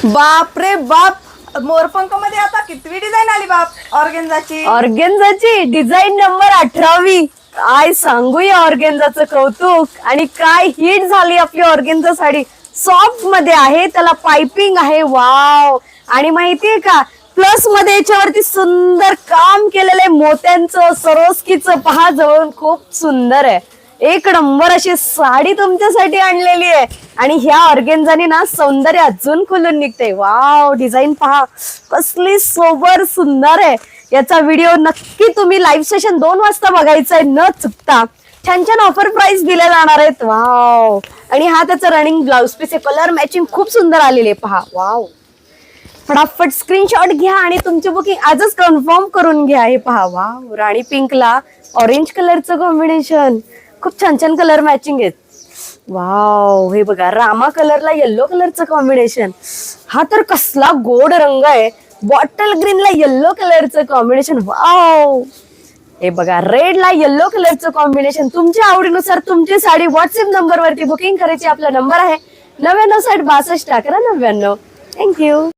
बाप रे बाप, मोरपंख मध्ये आता कितवी डिझाईन आली बाप ऑर्गेन्झाची. ऑर्गेन्झाची डिझाईन नंबर 18वी. काय सांगू या ऑर्गेन्झाचं कौतुक. आणि काय हिट झाली आपली ऑर्गेन्झा साडी. सॉफ्ट मध्ये आहे, त्याला पाइपिंग आहे. वाव. आणि माहितीये का, प्लस मध्ये याच्यावरती सुंदर काम केलेलं आहे मोत्यांचं, सरोस्कीचं. पहा जवळून, खूप सुंदर आहे. एक नंबर अशी साडी तुमच्यासाठी आणलेली आहे. आणि ह्या ऑर्गेन्झाने ना सौंदर्य अजून खुलून निघते. वाव. डिझाईन पहा कसली सोबर सुंदर आहे. याचा व्हिडिओ नक्की तुम्ही लाईव्ह सेशन 2 वाजता बघायचंय न चुकता. छान छान ऑफर प्राइस दिले जाणार आहेत. वाव. आणि हा त्याचा रनिंग ब्लाउज पीस आहे. कलर मॅचिंग खूप सुंदर आलेली आहे. पहा. वाव. फटाफट स्क्रीनशॉट घ्या आणि तुमची बुकिंग आजच कन्फर्म करून घ्या. हे पहा. वाव. राणी पिंकला ऑरेंज कलरचं कॉम्बिनेशन. खूप छान छान कलर मॅचिंग आहेत. वाव. हे बघा, रामा कलरला येल्लो कलरचं कॉम्बिनेशन. हा तर कसला गोड रंग आहे. बॉटल ग्रीनला येल्लो कलरचं कॉम्बिनेशन. वाव. हे बघा, रेडला येल्लो कलरचं कॉम्बिनेशन. तुमच्या आवडीनुसार तुमची साडी व्हॉट्सअप नंबर वरती बुकिंग करायची. आपला नंबर आहे 99 60 62 11 99. थँक्यू.